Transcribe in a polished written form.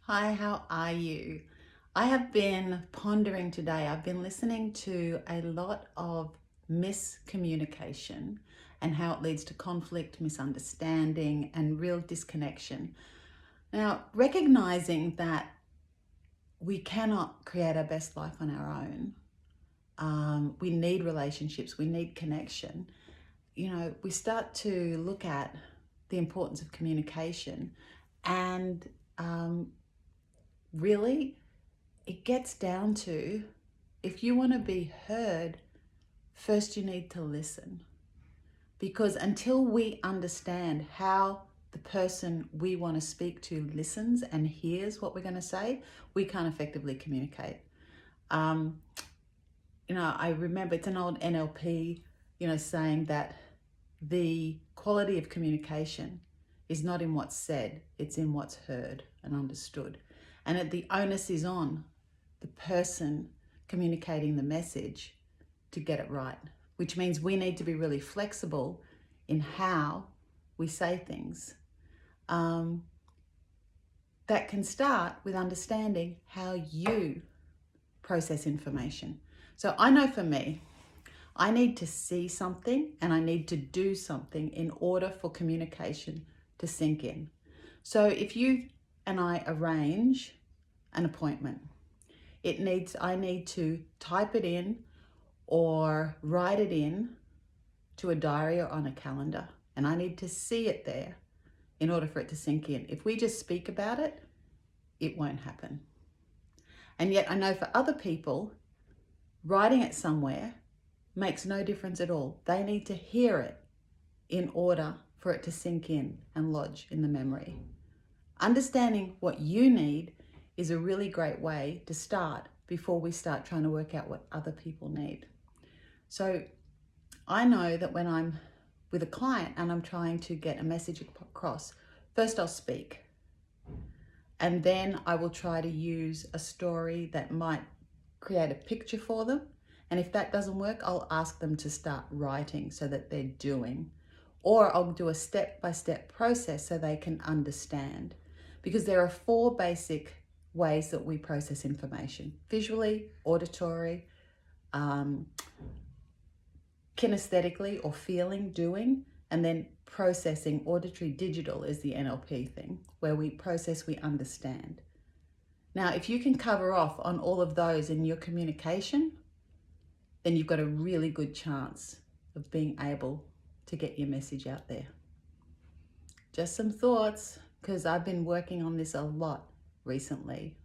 Hi, how are you? I have been pondering today. I've been listening to a lot of miscommunication and how it leads to conflict, misunderstanding, and real disconnection. Now, recognizing that we cannot create our best life on our own, we need relationships, we need connection. We start to look at the importance of communication and really it gets down to, if you want to be heard, first you need to listen. Because until we understand how the person we want to speak to listens and hears what we're going to say, we can't effectively communicate. Um, I remember it's an old NLP, saying that the quality of communication is not in what's said, it's in what's heard and understood. And the onus is on the person communicating the message to get it right, which means we need to be really flexible in how we say things. That can start with understanding how you process information. So I know for me, I need to see something and I need to do something in order for communication to sink in. So if you and I arrange an appointment, I need to type it in or write it in to a diary or on a calendar, and I need to see it there in order for it to sink in. If we just speak about it, it won't happen. And yet I know for other people, writing it somewhere makes no difference at all. They need to hear it in order for it to sink in and lodge in the memory. Understanding what you need is a really great way to start before we start trying to work out what other people need. So I know that when I'm with a client and I'm trying to get a message across, first I'll speak. And then I will try to use a story that might create a picture for them. And if that doesn't work, I'll ask them to start writing so that they're doing. Or I'll do a step-by-step process so they can understand. Because there are 4 basic ways that we process information: visually, auditory, kinesthetically or feeling, doing, and then processing. Auditory digital is the NLP thing, where we process, we understand. Now, if you can cover off on all of those in your communication, then you've got a really good chance of being able to get your message out there. Just some thoughts, because I've been working on this a lot recently.